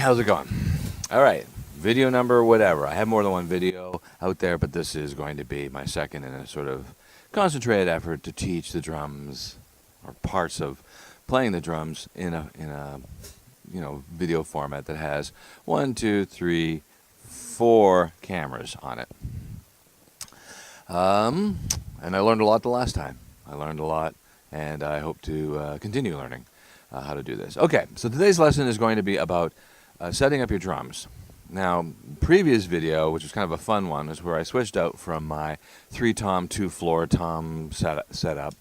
How's it going? All right, video number whatever. I have more than one video out there, but this is going to be my second in a sort of concentrated effort to teach the drums or parts of playing the drums in a video format that has 1, 2, 3, 4 cameras on it. And I learned a lot the last time. I learned a lot, and I hope to continue learning how to do this. Okay, so today's lesson is going to be about setting up your drums. Now, previous video, which was kind of a fun one, is where I switched out from my 3-tom, 2-floor tom setup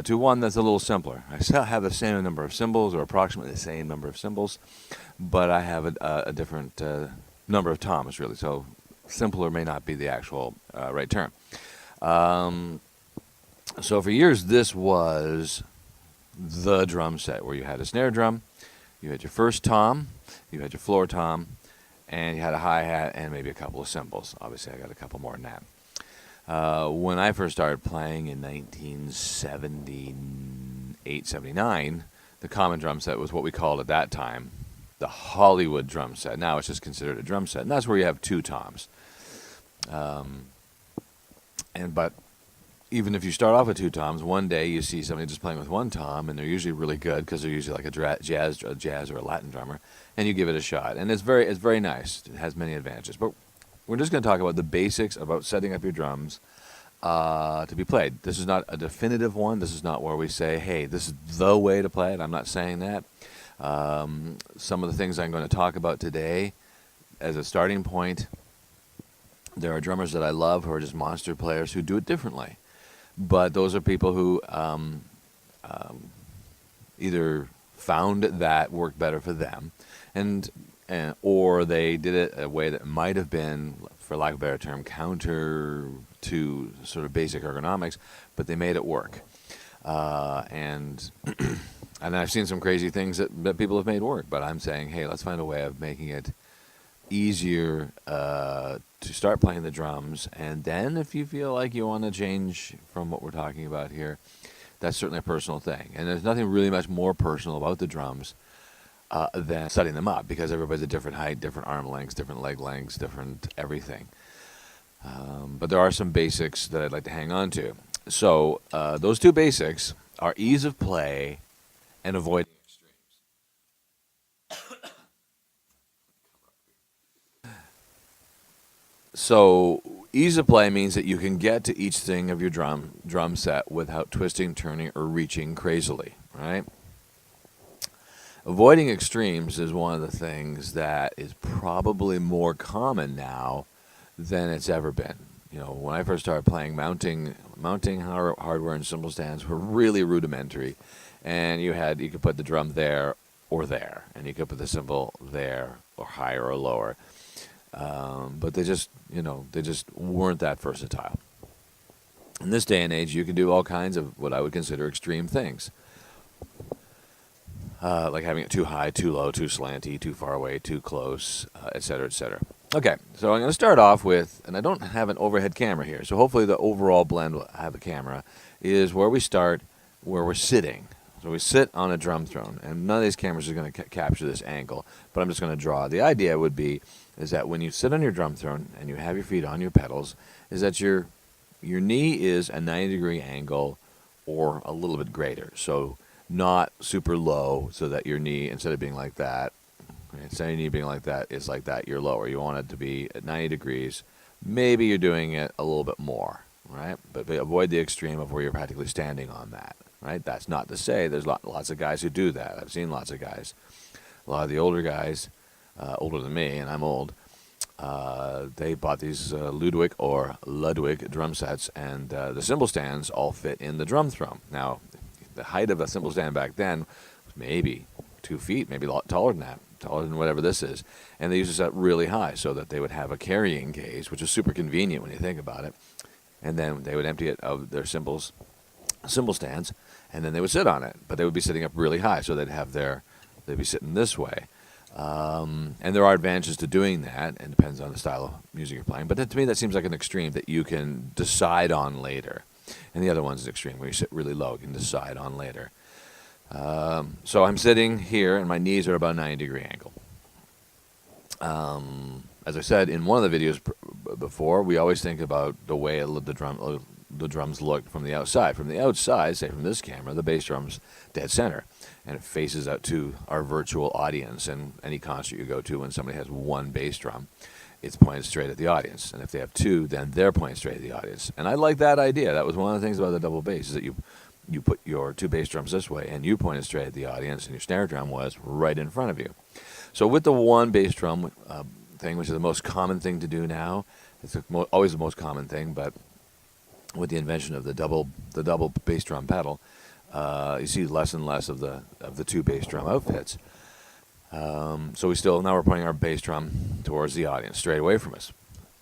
to one that's a little simpler. I still have the same number of cymbals, or approximately the same number of cymbals, but I have a different number of toms, really. So simpler may not be the actual right term. So for years, this was the drum set, where you had a snare drum, you had your first tom, you had your floor tom, and you had a hi-hat and maybe a couple of cymbals. Obviously, I got a couple more than that. When I first started playing in 1978, 79, the common drum set was what we called at that time the Hollywood drum set. Now it's just considered a drum set, and that's where you have 2 toms. But even if you start off with 2 toms, one day you see somebody just playing with 1 tom, and they're usually really good because they're usually like a jazz or a Latin drummer, and you give it a shot, and it's very nice. It has many advantages. But we're just going to talk about the basics about setting up your drums to be played. This is not a definitive one. This is not where we say, hey, this is the way to play it. I'm not saying that. Some of the things I'm going to talk about today as a starting point, there are drummers that I love who are just monster players who do it differently. But those are people who either found that worked better for them, or they did it a way that might have been, for lack of a better term, counter to sort of basic ergonomics, but they made it work. And I've seen some crazy things that people have made work, but I'm saying, hey, let's find a way of making it easier to start playing the drums, and then if you feel like you want to change from what we're talking about here, that's certainly a personal thing. And there's nothing really much more personal about the drums than setting them up, because everybody's a different height, different arm lengths, different leg lengths, different everything. But there are some basics that I'd like to hang on to. So those 2 basics are ease of play and avoiding extremes. So ease of play means that you can get to each thing of your drum set without twisting, turning, or reaching crazily, right? Avoiding extremes is one of the things that is probably more common now than it's ever been. You know, when I first started playing, mounting hardware and cymbal stands were really rudimentary, and you could put the drum there or there, and you could put the cymbal there or higher or lower. But they just weren't that versatile. In this day and age, you can do all kinds of what I would consider extreme things. Like having it too high, too low, too slanty, too far away, too close, etc., etc. Okay, so I'm going to start off with, and I don't have an overhead camera here, so hopefully the overall blend will have a camera, is where we start, where we're sitting. So we sit on a drum throne, and none of these cameras are going to capture this angle, but I'm just going to draw. The idea is that when you sit on your drum throne and you have your feet on your pedals, is that your knee is a 90-degree angle or a little bit greater. So not super low, so that your knee, instead of being like that, instead of your knee being like that, is like that, you're lower. You want it to be at 90 degrees. Maybe you're doing it a little bit more, right? But avoid the extreme of where you're practically standing on that. Right? That's not to say there's lots of guys who do that. I've seen lots of guys. A lot of the older guys, older than me, and I'm old, they bought these Ludwig drum sets, and the cymbal stands all fit in the drum throne. Now, the height of a cymbal stand back then was maybe 2 feet, maybe a lot taller than that, taller than whatever this is. And they used to set really high so that they would have a carrying case, which is super convenient when you think about it. And then they would empty it of their cymbal stands, and then they would sit on it, but they would be sitting up really high, so they'd be sitting this way. And there are advantages to doing that, and it depends on the style of music you're playing. But to me, that seems like an extreme that you can decide on later. And the other one's extreme, where you sit really low, you can decide on later. So I'm sitting here, and my knees are about a 90-degree angle. As I said in one of the videos before, we always think about the way the drums look from the outside. From the outside, say from this camera, the bass drum's dead center, and it faces out to our virtual audience. And any concert you go to, when somebody has one bass drum, it's pointed straight at the audience. And if they have two, then they're pointed straight at the audience. And I like that idea. That was one of the things about the double bass, is that you put your two bass drums this way, and you pointed straight at the audience, and your snare drum was right in front of you. So with the one bass drum thing, which is the most common thing to do now, it's always the most common thing, but with the invention of the double bass drum pedal, you see less and less of the two bass drum outfits. So now we're pointing our bass drum towards the audience, straight away from us.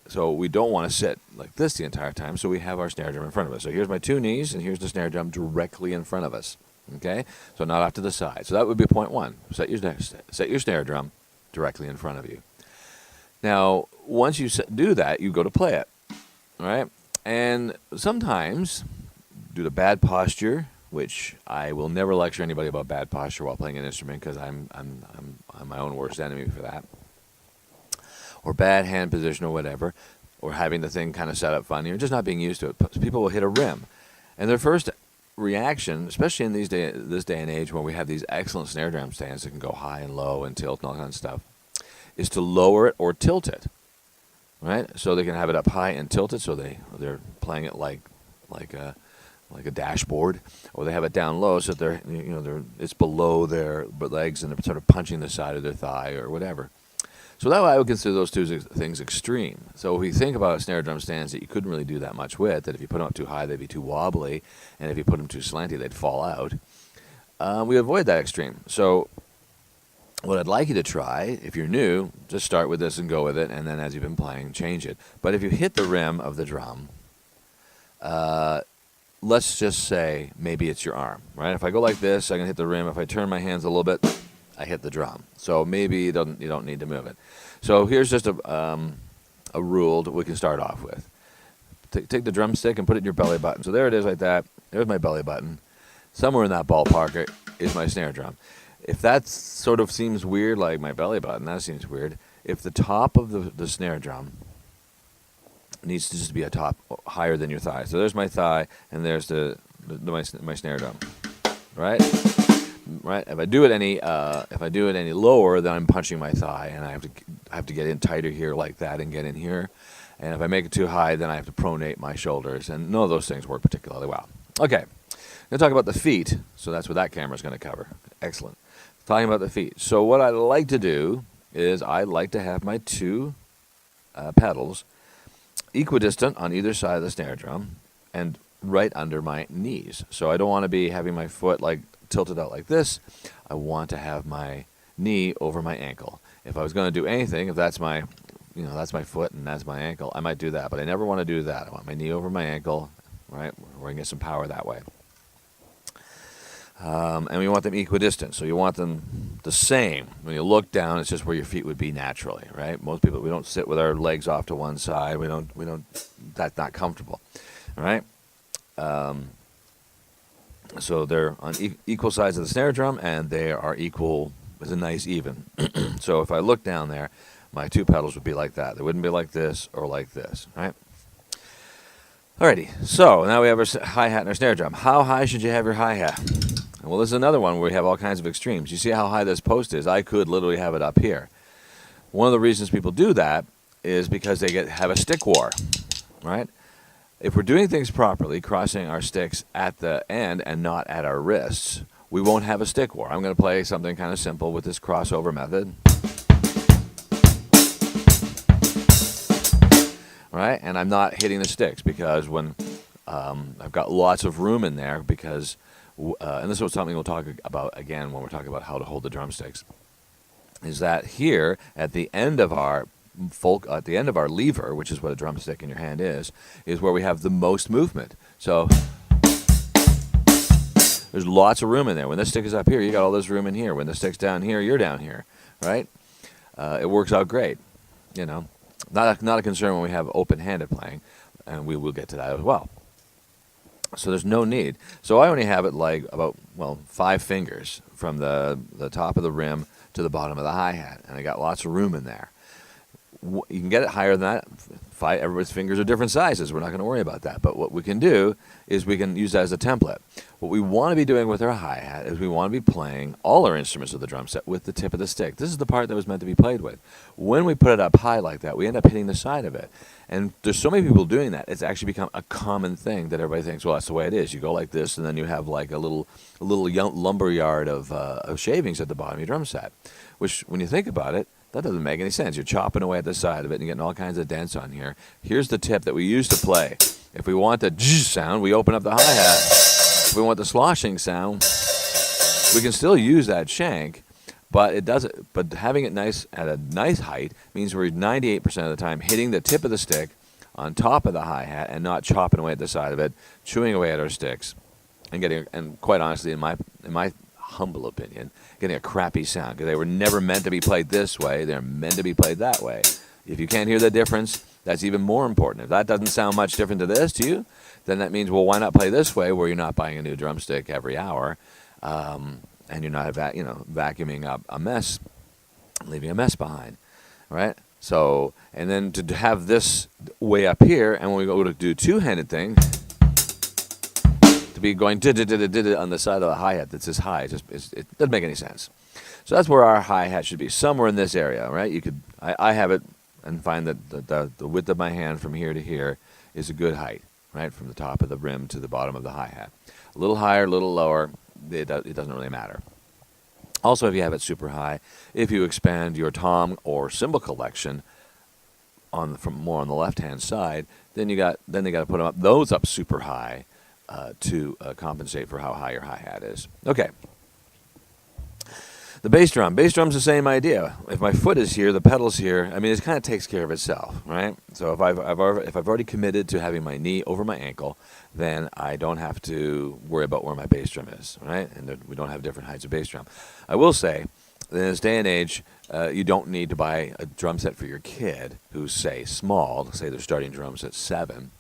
So we don't want to sit like this the entire time, so we have our snare drum in front of us. So here's my two knees, and here's the snare drum directly in front of us. Okay? So not off to the side. So that would be point one. Set your snare drum directly in front of you. Now, once you do that, you go to play it. All right? And sometimes, due to bad posture, which I will never lecture anybody about bad posture while playing an instrument, because I'm my own worst enemy for that, or bad hand position or whatever, or having the thing kind of set up funny, or just not being used to it. People will hit a rim, and their first reaction, especially in this day and age when we have these excellent snare drum stands that can go high and low and tilt and all that kind of stuff, is to lower it or tilt it, right? So they can have it up high and tilt it, so they're playing it like a dashboard, or they have it down low so that it's below their legs and they're sort of punching the side of their thigh or whatever. So that way I would consider those two things extreme. So if you think about snare drum stands that you couldn't really do that much with, that if you put them up too high, they'd be too wobbly, and if you put them too slanty, they'd fall out, we avoid that extreme. So what I'd like you to try, if you're new, just start with this and go with it, and then as you've been playing, change it. But if you hit the rim of the drum, let's just say maybe it's your arm, right? If I go like this, I can hit the rim. If I turn my hands a little bit, I hit the drum. So maybe you don't need to move it. So here's just a rule that we can start off with. Take the drumstick and put it in your belly button. So there it is like that. There's my belly button. Somewhere in that ballpark is my snare drum. If that sort of seems weird, like my belly button, that seems weird. If the top of the snare drum needs to just be a top higher than your thigh. So there's my thigh, and there's my snare drum, right? Right. If I do it any lower, then I'm punching my thigh, and I have to get in tighter here like that and get in here. And if I make it too high, then I have to pronate my shoulders, and none of those things work particularly well. Okay, I'm going to talk about the feet. So that's what that camera is going to cover. Excellent. Talking about the feet. So what I like to do is I like to have my two pedals equidistant on either side of the snare drum and right under my knees. So I don't want to be having my foot like tilted out like this. I want to have my knee over my ankle. If I was going to do anything, if that's my foot and that's my ankle, I might do that, but I never want to do that. I want my knee over my ankle, right? We're going to get some power that way. And we want them equidistant, so you want them the same. When you look down, it's just where your feet would be naturally, right? Most people, we don't sit with our legs off to one side. We don't. That's not comfortable, all right? So they're on equal sides of the snare drum, and they are equal as a nice even. So if I look down there, my two pedals would be like that. They wouldn't be like this or like this, right? Alrighty, so now we have our hi-hat and our snare drum. How high should you have your hi-hat? Well, this is another one where we have all kinds of extremes. You see how high this post is? I could literally have it up here. One of the reasons people do that is because they have a stick war, right? If we're doing things properly, crossing our sticks at the end and not at our wrists, we won't have a stick war. I'm going to play something kind of simple with this crossover method. Right? And I'm not hitting the sticks because when I've got lots of room in there because, and this is something we'll talk about again when we're talking about how to hold the drumsticks, is that here at the end of our lever, which is what a drumstick in your hand is where we have the most movement. So there's lots of room in there. When this stick is up here, you got all this room in here. When the stick's down here, you're down here, right? It works out great, you know. Not a concern when we have open-handed playing, and we will get to that as well. So there's no need. So I only have it like about 5 fingers from the top of the rim to the bottom of the hi-hat, and I got lots of room in there. you can get it higher than that. Everybody's fingers are different sizes. We're not going to worry about that. But what we can do is we can use that as a template. What we want to be doing with our hi-hat is we want to be playing all our instruments of the drum set with the tip of the stick. This is the part that was meant to be played with. When we put it up high like that, we end up hitting the side of it. And there's so many people doing that. It's actually become a common thing that everybody thinks, well, that's the way it is. You go like this, and then you have like a little lumber yard of shavings at the bottom of your drum set, which, when you think about it, that doesn't make any sense. You're chopping away at the side of it and you're getting all kinds of dents on here. Here's the tip that we use to play. If we want the sound, we open up the hi-hat. If we want the sloshing sound, we can still use that shank, but it doesn't. But having it nice at a nice height means we're 98% of the time hitting the tip of the stick on top of the hi-hat and not chopping away at the side of it, chewing away at our sticks, and quite honestly, in my humble opinion, getting a crappy sound, because they were never meant to be played this way. They're meant to be played that way. If you can't hear the difference, that's even more important. If that doesn't sound much different to you, then that means, well, why not play this way, where you're not buying a new drumstick every hour, and you're not vacuuming up a mess, leaving a mess behind, right? So, and then to have this way up here, and when we go to do two-handed thing, be going on the side of the hi-hat that's this high. It doesn't make any sense. So that's where our hi-hat should be, somewhere in this area, right? I have it and find that the width of my hand from here to here is a good height, right? From the top of the rim to the bottom of the hi-hat. A little higher, a little lower, it doesn't really matter. Also, if you have it super high, if you expand your tom or cymbal collection from more on the left-hand side, then they got to put those up super high, to compensate for how high your hi-hat is. Okay. The bass drum. Bass drum's the same idea. If my foot is here, the pedal's here. I mean, it kind of takes care of itself, right? So if I've already committed to having my knee over my ankle, then I don't have to worry about where my bass drum is, right? And we don't have different heights of bass drum. I will say, in this day and age, you don't need to buy a drum set for your kid who's, say, small. Say they're starting drums at 7.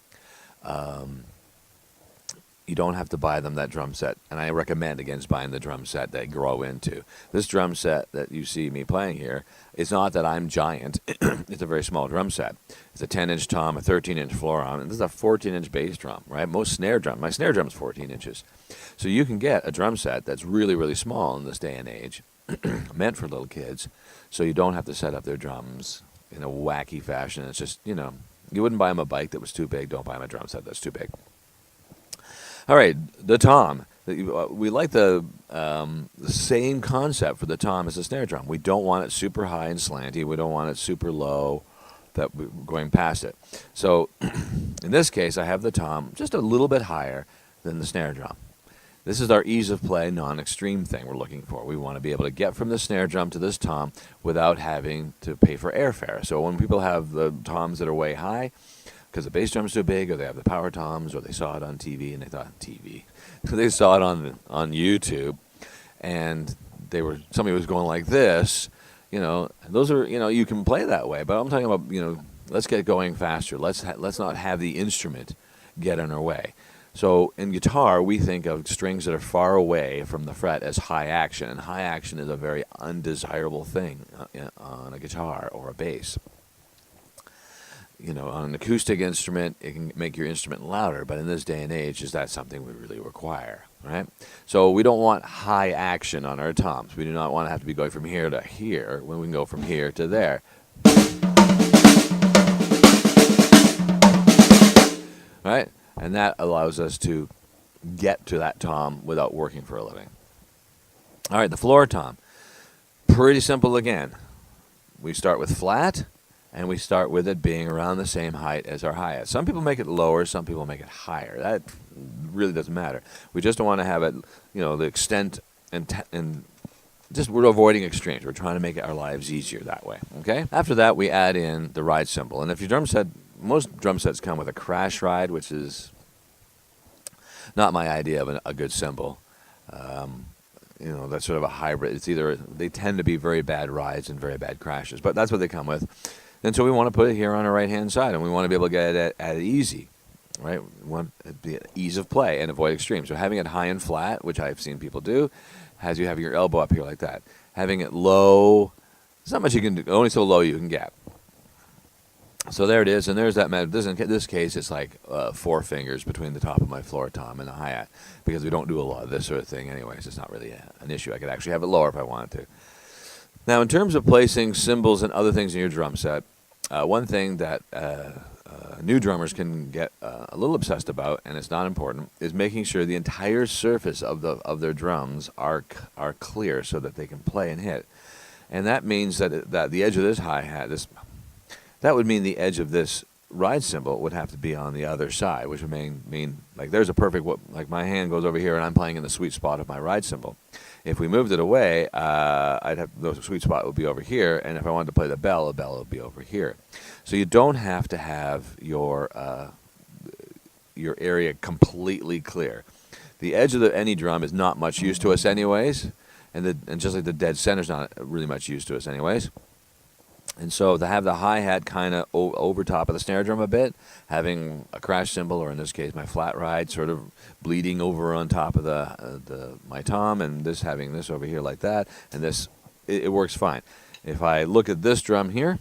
You don't have to buy them that drum set, and I recommend against buying the drum set they grow into. This drum set that you see me playing here, it's not that I'm giant. It's a very small drum set. It's a 10-inch tom, a 13-inch floor on, and this is a 14-inch bass drum, right? My snare drum is 14 inches. So you can get a drum set that's really, really small in this day and age, meant for little kids, so you don't have to set up their drums in a wacky fashion. It's just, you wouldn't buy them a bike that was too big. Don't buy them a drum set that's too big. All right, the tom. We like the same concept for the tom as the snare drum. We don't want it super high and slanty. We don't want it super low, that we're going past it. So in this case, I have the tom just a little bit higher than the snare drum. This is our ease of play, non-extreme thing we're looking for. We want to be able to get from the snare drum to this tom without having to pay for airfare. So when people have the toms that are way high, because the bass drum's too big, or they have the power toms, or they saw it on TV and they thought, they saw it on YouTube, and somebody was going like this, those are, you can play that way, but I'm talking about, let's get going faster. Let's not have the instrument get in our way. So in guitar, we think of strings that are far away from the fret as high action, and high action is a very undesirable thing on a guitar or a bass. On an acoustic instrument, it can make your instrument louder, but in this day and age, is that something we really require, right? So we don't want high action on our toms. We do not want to have to be going from here to here when we can go from here to there. Right? And that allows us to get to that tom without working for a living. All right, the floor tom. Pretty simple again. We start with flat, and we start with it being around the same height as our hi-hat. Some people make it lower, some people make it higher. That really doesn't matter. We just don't want to have it, the extent and just we're avoiding extremes. We're trying to make our lives easier that way, okay? After that, we add in the ride cymbal. And if your drum set, most drum sets come with a crash ride, which is not my idea of a good cymbal. That's sort of a hybrid. It's either, they tend to be very bad rides and very bad crashes, but that's what they come with. And so we want to put it here on our right-hand side, and we want to be able to get it at easy, right? We want it to be ease of play and avoid extremes. So having it high and flat, which I've seen people do, has you have your elbow up here like that. Having it low, there's not much you can do, only so low you can get. So there it is, and there's that method. In this case, it's like 4 fingers between the top of my floor tom and the hi-hat, because we don't do a lot of this sort of thing anyways. It's not really an issue. I could actually have it lower if I wanted to. Now, in terms of placing cymbals and other things in your drum set, one thing that new drummers can get a little obsessed about, and it's not important, is making sure the entire surface of their drums are clear so that they can play and hit. And that means that the edge of this hi-hat, that would mean the edge of this ride cymbal would have to be on the other side, which would mean like there's a perfect, like my hand goes over here and I'm playing in the sweet spot of my ride cymbal. If we moved it away, the sweet spot would be over here, and if I wanted to play the bell would be over here. So you don't have to have your area completely clear. The edge of any drum is not much use to us anyways, and just like the dead center's not really much use to us anyways. And so to have the hi-hat kind of over top of the snare drum a bit, having a crash cymbal, or in this case my flat ride, sort of bleeding over on top of my tom, and having this over here like that, and this, it works fine. If I look at this drum here,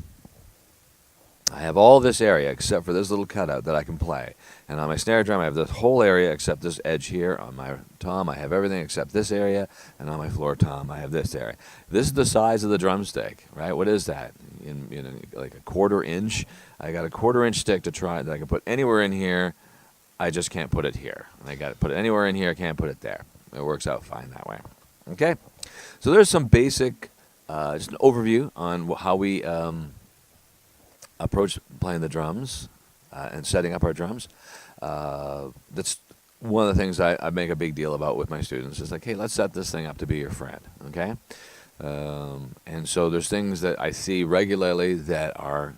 I have all this area except for this little cutout that I can play. And on my snare drum, I have this whole area except this edge here. On my tom, I have everything except this area. And on my floor tom, I have this area. This is the size of the drumstick, right? What is that? Like a 1/4 inch? I got a 1/4 inch stick that I can put anywhere in here. I just can't put it here. And I got to put it anywhere in here. I can't put it there. It works out fine that way. Okay? So there's some basic, just an overview on how we approach playing the drums and setting up our drums. That's one of the things I make a big deal about with my students. Is like, hey, let's set this thing up to be your friend, okay? And so there's things that I see regularly that are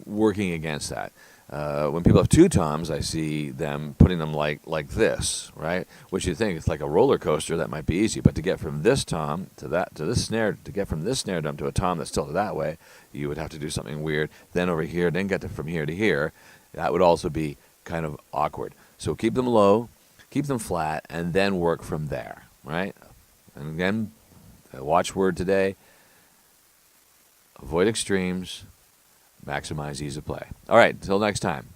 working against that. When people have 2 toms, I see them putting them like this, right? Which you think it's like a roller coaster, that might be easy, but to get from this tom to this snare, to get from this snare drum to a tom that's tilted that way, you would have to do something weird. Then over here, then get from here to here. That would also be kind of awkward. So keep them low, keep them flat, and then work from there, right? And again, the watchword today: avoid extremes. Maximize ease of play. All right, until next time.